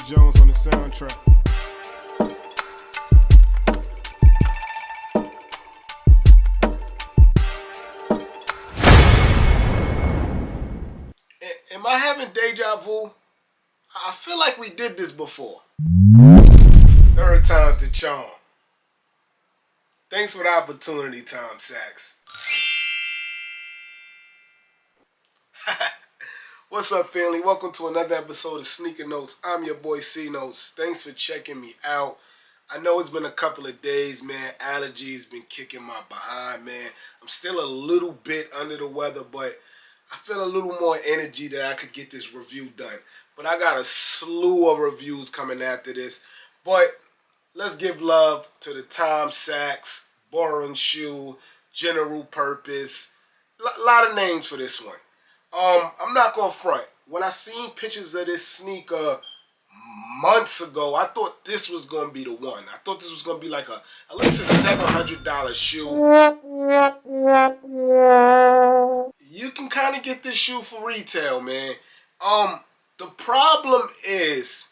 Jones on the soundtrack. Am I having deja vu? I feel like we did this before. Third time's the charm. Thanks for the opportunity, Tom Sachs. What's up, family? Welcome to another episode of Sneaker Notes. I'm your boy C Notes. Thanks for checking me out. I know it's been a couple of days, man. Allergies been kicking my behind, man. I'm still a little bit under the weather, but I feel a little more energy that I could get this review done. But I got a slew of reviews coming after this. But let's give love to the Tom Sachs, boring shoe, general purpose. A lot of names for this one. I'm not gonna front. When I seen pictures of this sneaker months ago, I thought this was gonna be the one. I thought this was gonna be like at least a $700 shoe. You can kind of get this shoe for retail, man. The problem is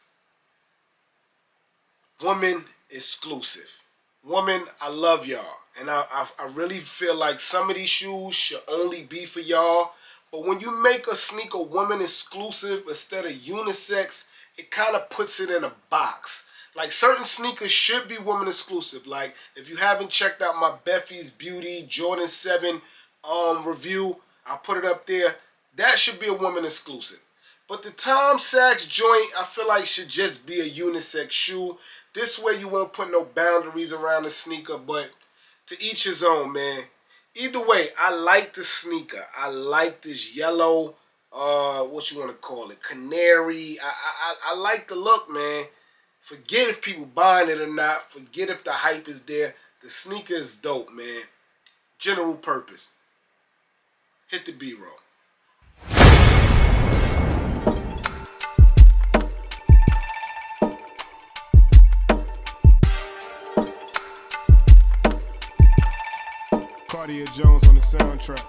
woman exclusive. Woman, I love y'all, and I really feel like some of these shoes should only be for y'all. But when you make a sneaker woman exclusive instead of unisex, it kind of puts it in a box. Like certain sneakers should be woman exclusive. Like if you haven't checked out my Beffy's Beauty Jordan 7 review, I'll put it up there. That should be a woman exclusive. But the Tom Sachs joint, I feel like should just be a unisex shoe. This way you won't put no boundaries around the sneaker, but to each his own, man. Either way, I like the sneaker. I like this yellow, what you want to call it, canary. I like the look, man. Forget if people buying it or not. Forget if the hype is there. The sneaker is dope, man. General purpose. Hit the B-roll. Jones on the soundtrack.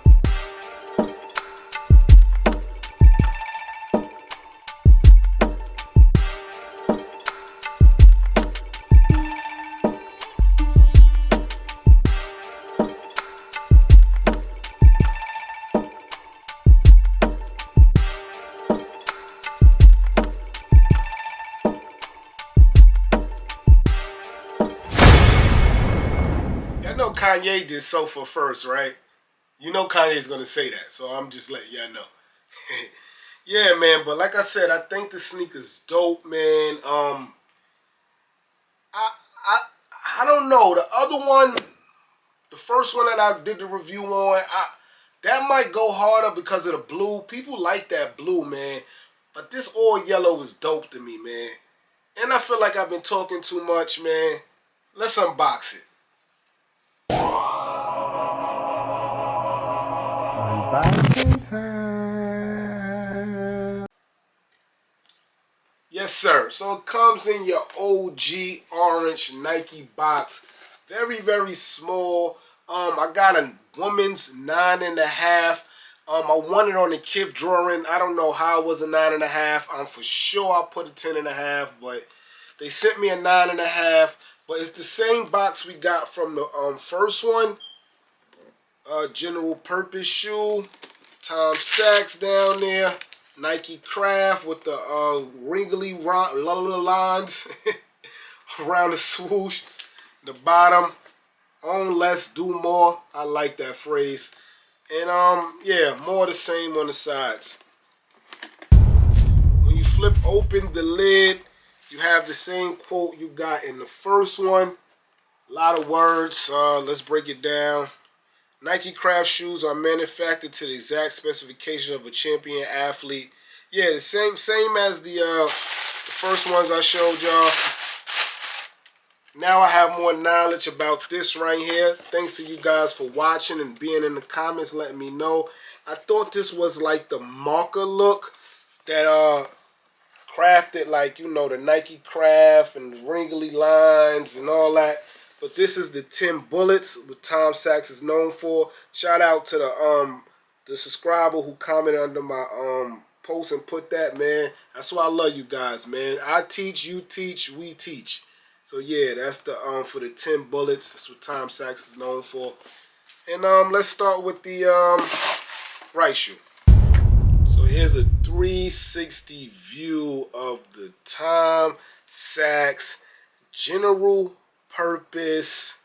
I know Kanye did Sulfur first, right? You know Kanye's gonna say that, so I'm just letting y'all know. Yeah, man, but like I said, I think the sneaker's dope, man. I don't know. The other one, the first one that I did the review on, that might go harder because of the blue. People like that blue, man. But this all yellow is dope to me, man. And I feel like I've been talking too much, man. Let's unbox it. Unboxing time. Yes, sir. So it comes in your OG orange Nike box. Very, very small. I got a woman's 9.5. I won it on the Kip drawing. I don't know how it was a 9.5. I'm for sure I put a 10.5, but they sent me a 9.5. But it's the same box we got from the first one. General purpose shoe. Tom Sachs down there. Nike Craft with the wrinkly little lines around the swoosh. The bottom. On less, do more. I like that phrase. And yeah, more the same on the sides. When you flip open the lid, you have the same quote you got in the first one. A lot of words. Let's break it down. Nike Craft shoes are manufactured to the exact specification of a champion athlete. Yeah, the same as the first ones I showed y'all. Now I have more knowledge about this right here. Thanks to you guys for watching and being in the comments, letting me know. I thought this was like the marker look that crafted, like, you know, the Nike Craft and the wrinkly lines and all that. But this is the 10 bullets what Tom Sachs is known for. Shout out to the subscriber who commented under my post and put that, man. That's why I love you guys, man. I teach, you teach, we teach. So yeah, that's the for the 10 bullets. That's what Tom Sachs is known for. And let's start with the right shoe. So here's a 360 view of the Tom Sachs General Purpose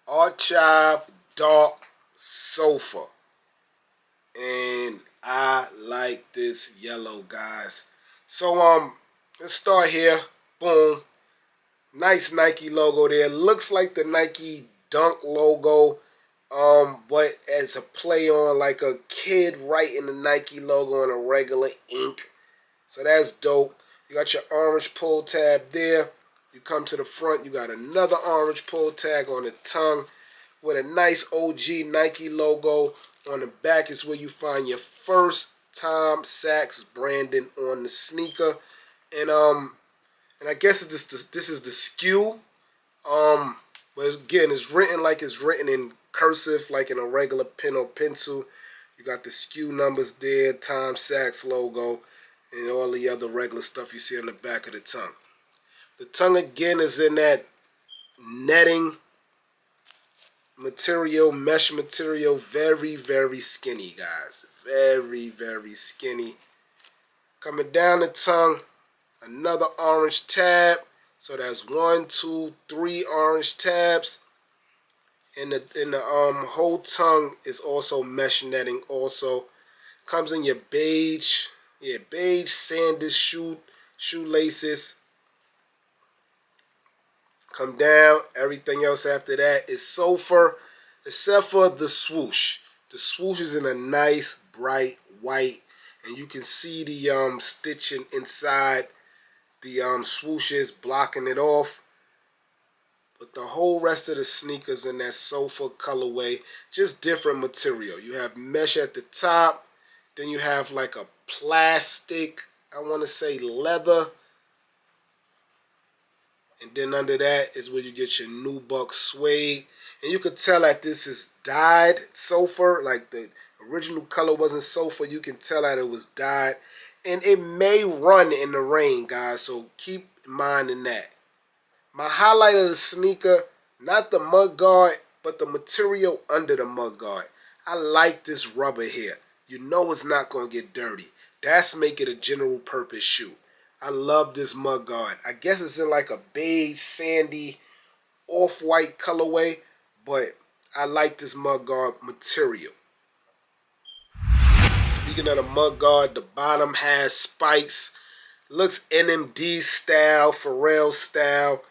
Archive Dark Sulfur. And I like this yellow, guys. So let's start here. Boom. Nice Nike logo there. Looks like the Nike Dunk logo, but as a play on like a kid writing the Nike logo on a regular ink. So that's dope. You got your orange pull tab there. You come to the front, you got another orange pull tag on the tongue with a nice OG Nike logo. On the back is where you find your first Tom Sachs branding on the sneaker. And I guess this is the SKU. But again, it's written like it's written in cursive, like in a regular pen or pencil. You got the SKU numbers there, Tom Sachs logo, and all the other regular stuff you see on the back of the tongue. The tongue again is in that netting material, mesh material, very, very skinny, guys. Very, very skinny. Coming down the tongue, another orange tab. So that's 1, 2, 3 orange tabs. And the whole tongue is also mesh netting. Also comes in your beige, beige sanders shoelaces. Come down. Everything else after that is Sulfur, except for the swoosh. The swoosh is in a nice bright white, and you can see the stitching inside the swooshes blocking it off. But the whole rest of the sneakers in that Sulfur colorway, just different material. You have mesh at the top, then you have like a plastic, I want to say leather. And then under that is where you get your nubuck suede. And you could tell that this is dyed Sulfur. Like the original color wasn't Sulfur. You can tell that it was dyed. And it may run in the rain, guys. So keep in mind in that. My highlight of the sneaker, not the mud guard, but the material under the mud guard. I like this rubber here. You know it's not going to get dirty. That's making it a general purpose shoe. I love this mud guard. I guess it's in like a beige, sandy, off-white colorway, but I like this mud guard material. Speaking of the mud guard, the bottom has spikes. Looks NMD style, Pharrell style.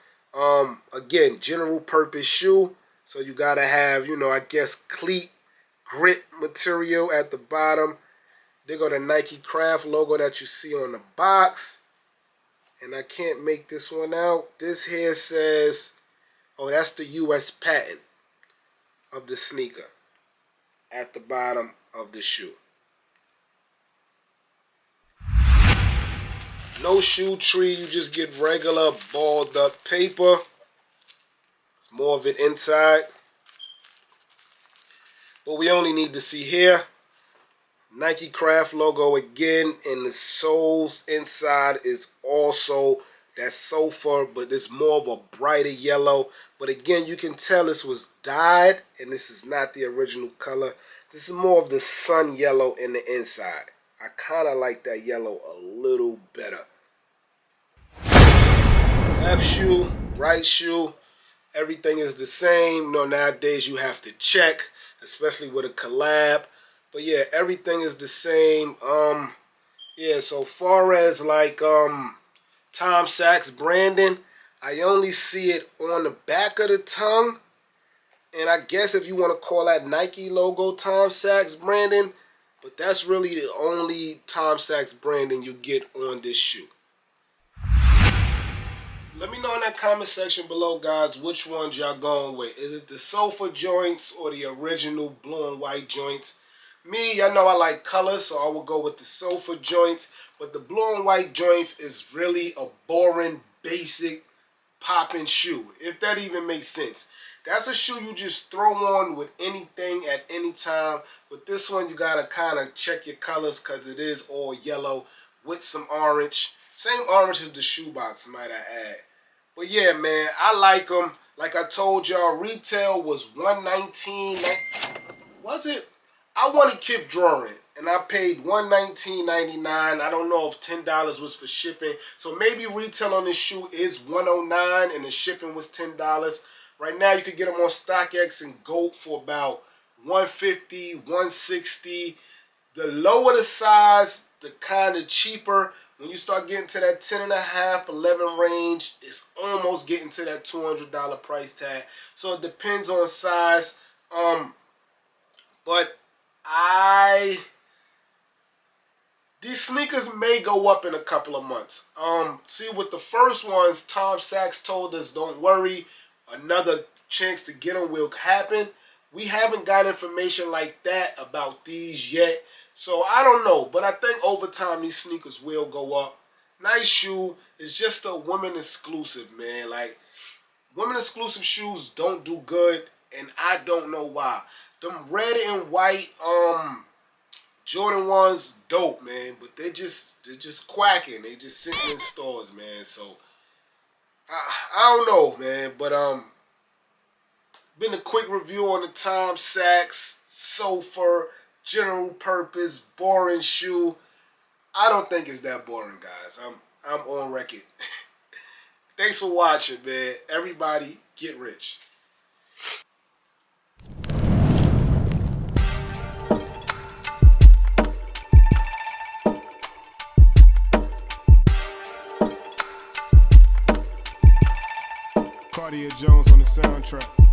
Again, general purpose shoe. So you gotta have, I guess cleat grit material at the bottom. They got a Nike Craft logo that you see on the box. And I can't make this one out. This here says, oh, that's the US patent of the sneaker at the bottom of the shoe. No shoe tree, you just get regular balled up paper. It's more of it inside. But we only need to see here. Nike Craft logo again, and the soles inside is also that Sulfur, but it's more of a brighter yellow. But again, you can tell this was dyed, and this is not the original color. This is more of the sun yellow in the inside. I kind of like that yellow a little better. Left shoe, right shoe, everything is the same. Nowadays you have to check, especially with a collab. But yeah, everything is the same. Yeah, so far as like Tom Sachs branding, I only see it on the back of the tongue. And I guess if you want to call that Nike logo Tom Sachs branding, but that's really the only Tom Sachs branding you get on this shoe. Let me know in that comment section below, guys, which ones y'all going with. Is it the Sulfur joints or the original blue and white joints? Me, y'all know I like colors, so I will go with the Sulfur joints. But the blue and white joints is really a boring, basic, popping shoe, if that even makes sense. That's a shoe you just throw on with anything at any time. With this one, you gotta kind of check your colors because it is all yellow with some orange. Same orange as the shoebox, might I add. But yeah, man, I like them. Like I told y'all, retail was $119. Was it? I wanted Kith drawing, and I paid $119.99. I don't know if $10 was for shipping. So maybe retail on this shoe is $109 and the shipping was $10. Right now you could get them on StockX and Gold for about $150, $160. The lower the size, the kind of cheaper. When you start getting to that 10.5, 11 range, it's almost getting to that $200 price tag. So it depends on size. But these sneakers may go up in a couple of months. See, with the first ones, Sachs told us, don't worry, another chance to get them will happen. We haven't got information like that about these yet. So I don't know, but I think over time these sneakers will go up. Nice shoe. It's just a women exclusive, man. Like, women exclusive shoes don't do good, and I don't know why. Them red and white Jordan 1s, dope, man, but they're just quacking. They just sitting in stores, man. So I don't know, man, but been a quick review on the Sachs Sulfur general purpose boring shoe. I don't think it's that boring, guys. I'm on record. Thanks for watching, man. Everybody get rich. Cartier Jones on the soundtrack.